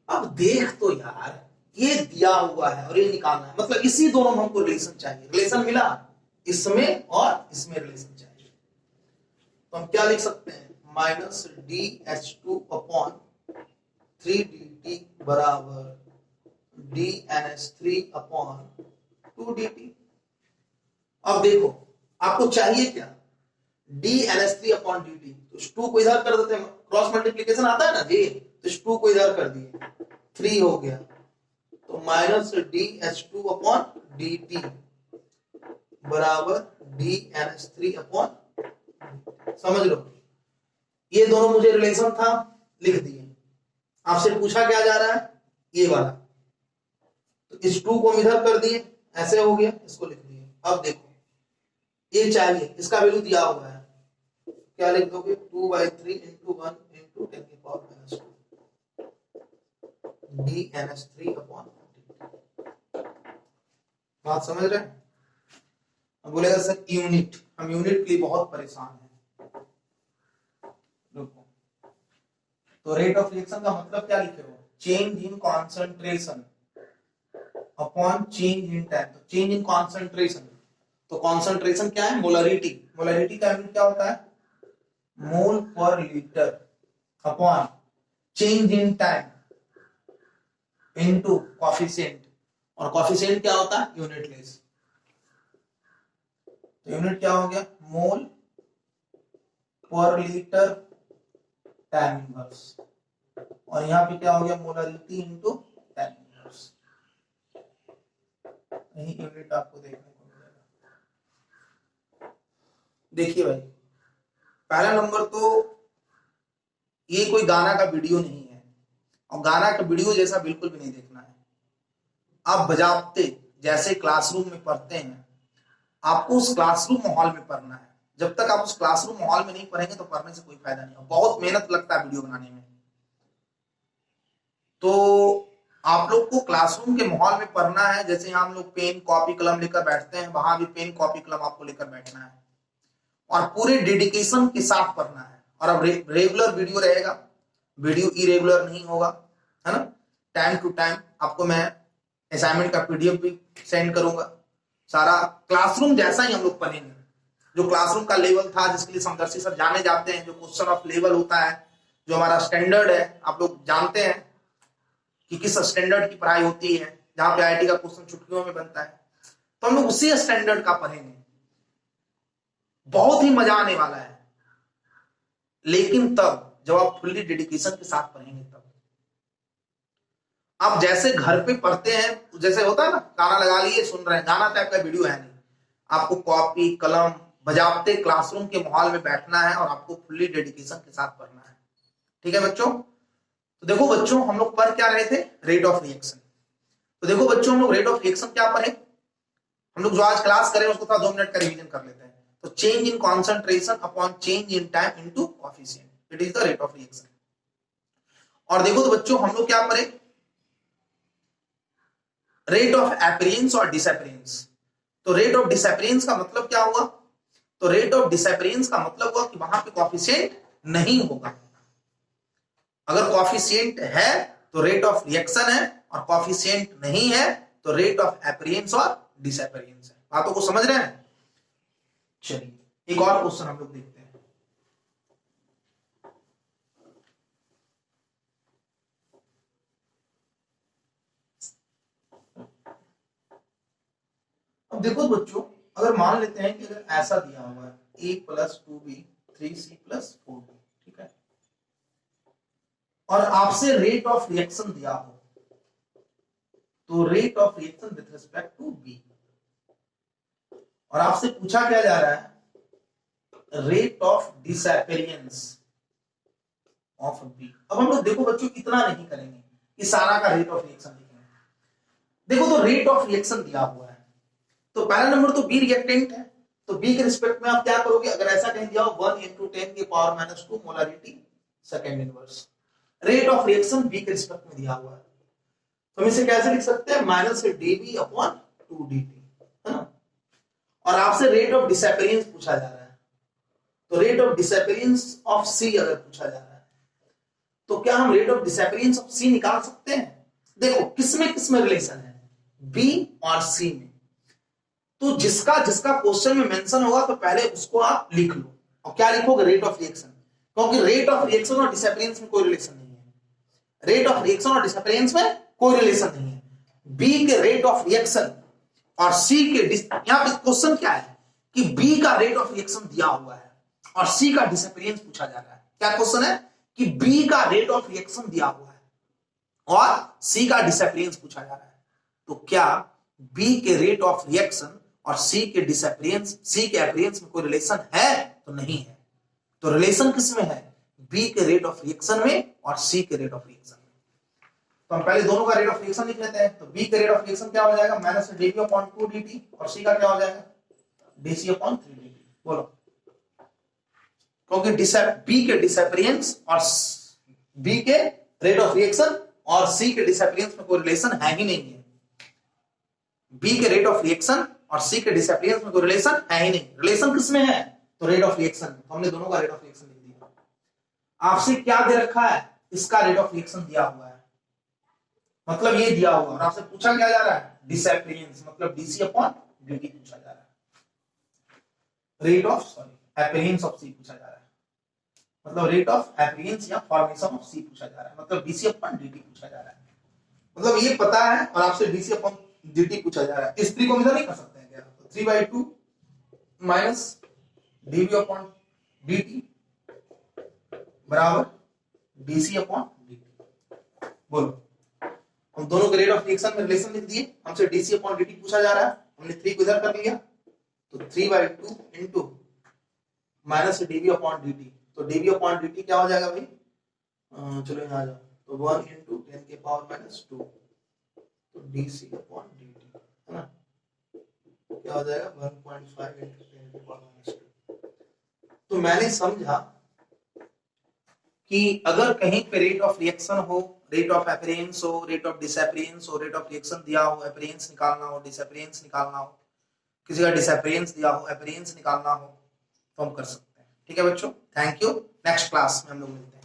अब देख तो यार, ये दिया हुआ है और ये निकालना है, मतलब इसी दोनों में हमको रिलेशन चाहिए। रिलेशन मिला, इसमें और इसमें रिलेशन चाहिए। तो हम क्या लिख सकते हैं? माइनस DH2 अपॉन 3dt बराबर dNH3 अपॉन 2dt। अब देखो आपको चाहिए क्या? dNH3 upon dt। तो इस 2 को इधर कर देते हैं, क्रॉस मल्टीप्लीकेशन आता है ना जी, तो इस 2 को इधर कर दिए, 3 हो गया। तो माइनस DH2 अपॉन dt बराबर dNH3 अपॉन, समझ लो ये दोनों मुझे रिलेशन था, लिख दिए। आपसे पूछा क्या जा रहा है? ये वाला। तो इस 2 को हम इधर कर दिए, ऐसे हो गया, इसको लिख दिए। अब देखो ये चाहिए, इसका वैल्यू दिया हुआ है, क्या लिख दोगे? 2/3 इंटू 1 इंटू 10 की पावर माइनस 2 dNH3 अपॉन। बात समझ रहे हैं? अब बोलेगा सर यूनिट, हम यूनिट के लिए बहुत परेशान हैं। देखो तो रेट ऑफ रिएक्शन का मतलब क्या लिखे हो? Change in concentration upon change in time. तो चेंज इन कॉन्सेंट्रेशन, तो कॉन्सेंट्रेशन क्या है? मोलरिटी। मोलरिटी का यूनिट क्या होता है? मोल पर litre upon change in time into coefficient. और कोएफिशिएंट क्या होता है? यूनिटलेस। तो यूनिट क्या हो गया? मोल पर लीटर टाइम इनवर्स। और यहां पे क्या हो गया? Molarity into time inverse. यही यूनिट आपको देखने को मिलेगा। देखिए भाई, पहला नंबर तो ये कोई गाना का वीडियो नहीं है, और गाना का वीडियो जैसा बिल्कुल भी नहीं देखना है। आप बजाते जैसे क्लासरूम में पढ़ते हैं, आपको उस क्लासरूम माहौल में पढ़ना है। जब तक आप उस क्लासरूम माहौल में नहीं पढ़ेंगे तो पढ़ने से कोई फायदा नहीं है। बहुत मेहनत लगता है वीडियो बनाने में। तो आप लोग को क्लासरूम के माहौल में पढ़ना है। जैसे हम लोग पेन कॉपी कलम लेकर बैठते हैं, वहां भी पेन कॉपी कलम आपको लेकर बैठना है और पूरे डेडिकेशन के साथ पढ़ना है। और अब रेगुलर वीडियो रहेगा, वीडियो इरेगुलर नहीं होगा, है ना। टाइम टू टाइम आपको मैं असाइनमेंट का पीडीएफ भी सेंड करूंगा। सारा क्लासरूम जैसा ही हम लोग पढ़ेंगे। जो क्लासरूम का लेवल था, जिसके लिए समदर्शी सर जाने जाते हैं, जो क्वेश्चन ऑफ लेवल होता है, जो हमारा स्टैंडर्ड है, आप लोग जानते हैं कि किस स्टैंडर्ड की पढ़ाई होती है, जहां पे आईआईटी का क्वेश्चन छुट्टियों में बनता है, तो हम लोग उसी स्टैंडर्ड का पढ़ेंगे। बहुत ही मजा आने वाला है, लेकिन तब जब आप फुल्ली डेडिकेशन के साथ पढ़ेंगे तब। आप जैसे घर पे पढ़ते हैं, जैसे होता है ना, गाना लगा लिए सुन रहे हैं, गाना टाइप का वीडियो है नहीं। आपको कॉपी कलम बजाते क्लासरूम के माहौल में बैठना है और आपको फुल्ली डेडिकेशन के साथ पढ़ना है। ठीक है बच्चों? तो देखो बच्चों, हम लोग पढ़ क्या रहे थे? Rate of reaction. तो देखो बच्चों, हम लोग रेट ऑफ रिएक्शन क्या पढ़े? हम लोग जो आज क्लास करें उसको थोड़ा 2 मिनट का रिवीजन कर लेते हैं। तो change in concentration upon change in time into coefficient, it is the rate of reaction. और देखो तो बच्चों, हम लोग क्या पढ़े? रेट ऑफ अपीयरेंस और डिसअपीयरेंस। तो रेट ऑफ डिसअपीयरेंस का मतलब क्या हुआ? तो रेट ऑफ डिसअपीयरेंस का मतलब हुआ कि वहां पे कोएफिशिएंट नहीं होगा। अगर कोएफिशिएंट है तो रेट ऑफ रिएक्शन है, और कोएफिशिएंट नहीं है तो रेट ऑफ अपीयरेंस और डिसअपीयरेंस है। बातों को समझ रहे हैं? चलिए एक और क्वेश्चन हम लोग देखते हैं। अब देखो बच्चों, अगर मान लेते हैं कि अगर ऐसा दिया हुआ है a + 2b 3c + 4b, ठीक है, और आपसे रेट ऑफ रिएक्शन दिया हो, तो rate of reaction with respect to B, और आपसे पूछा क्या जा रहा है, rate of disappearance of B. अब हम लोग देखो बच्चों इतना नहीं करेंगे कि सारा का रेट ऑफ रिएक्शन लिखेंगे। देखो तो रेट ऑफ रिएक्शन दिया हुआ है, तो पहला नंबर तो बी रिएक्टेंट है, तो बी के रिस्पेक्ट में आप क्या करोगे, अगर ऐसा कहीं दिया हो 1 × 10⁻⁻² molarity second inverse, rate of reaction B के रिस्पेक्ट में दिया हुआ है, तो हम इसे कैसे लिख सकते हैं, -dV/2dt, है ना। और आपसे रेट ऑफ डिसअपेरियंस पूछा जा रहा है, तो रेट ऑफ डिसअपेरियंस ऑफ सी अगर पूछा जा रहा है, तो क्या हम रेट ऑफ डिसअपेरियंस ऑफ सी निकाल सकते हैं। देखो किसमें रिलेशन है, बी और सी में, तो जिसका क्वेश्चन में मेंशन होगा तो पहले उसको आप लिख लो, और क्या लिखोगे, रेट ऑफ रिएक्शन, क्योंकि रेट ऑफ रिएक्शन और डिसअपेरियंस में कोई रिलेशन नहीं है, रेट ऑफ रिएक्शन और डिसअपेरियंस में कोई रिलेशन नहीं है। बी के रेट ऑफ रिएक्शन और सी के यहां पे क्वेश्चन क्या है कि बी का रेट ऑफ रिएक्शन दिया हुआ है और सी का डिसअपेरियंस पूछा जा रहा है। क्या क्वेश्चन है कि बी का रेट ऑफ रिएक्शन दिया हुआ है और सी का डिसअपेरियंस पूछा जा रहा है, तो क्या बी के रेट ऑफ रिएक्शन और सी के डिसअपेरियंस, सी के अपीयरेंस में कोई रिलेशन है, तो नहीं है। तो रिलेशन किसमें है, बी के रेट ऑफ रिएक्शन में और सी के रेट ऑफ रिएक्शन में। तो हम पहले दोनों का रेट ऑफ रिएक्शन लिख लेते हैं, तो बी के रेट ऑफ रिएक्शन क्या हो जाएगा, -dV/2dt, और सी का क्या हो जाएगा, dC/3dt। बोलो, क्योंकि बी के डिसअपेरियंस और बी के रेट ऑफ रिएक्शन और सी के डिसअपेरियंस में कोई रिलेशन है ही नहीं है। बी के रेट ऑफ रिएक्शन और सी के डिसअपेरियंस में कोई रिलेशन है ही नहीं, रिलेशन किसमें है, तो रेट ऑफ रिएक्शन, तो हमने दोनों का रेट ऑफ रिएक्शन लिख दिया। आपसे क्या दे रखा है, इसका रेट ऑफ रिएक्शन दिया हुआ है, मतलब ये दिया हुआ, और आपसे पूछा क्या जा रहा है, डिसअपेरियंस, मतलब dC/dt पूछा जा रहा है, रेट ऑफ अपीयरेंस ऑफ सी पूछा जा रहा है, मतलब रेट ऑफ अपीयरेंस या फॉर्मेशन ऑफ सी पूछा जा रहा है, मतलब dC/dt पूछा जा रहा है, मतलब ये पता है और आपसे dC/dt पूछा जा रहा है। इस त्रिकोणमिति नहीं कर सकते हैं क्या, 3/2 -dV/dt बराबर dC/dt। बोलो, हम दोनों के रेट ऑफ रिएक्शन में रिलेशन लिख दिए, हमसे dC/dt पूछा जा रहा है, हमने 3 को इधर कर लिया, तो 3/2 × -dV/dt, तो dV/dt क्या हो जाएगा भाई, चलो यहाँ आ जाओ, तो 1 × 10⁻², तो dC/dt है ना, क्या हो जाएगा 1.5 × 10⁻²। तो मैंने समझा कि अगर कहीं पे रेट ऑफ रिएक्शन हो, रेट ऑफ अपीयरेंस हो, रेट ऑफ डिसअपीयरेंस हो, रेट ऑफ रिएक्शन दिया हो, अपीयरेंस निकालना हो, डिसअपीयरेंस निकालना हो, किसी का डिसअपीयरेंस दिया हो, अपीयरेंस निकालना हो, तो हम कर सकते हैं। ठीक है बच्चों, थैंक यू, नेक्स्ट क्लास में हम लोग मिलते हैं।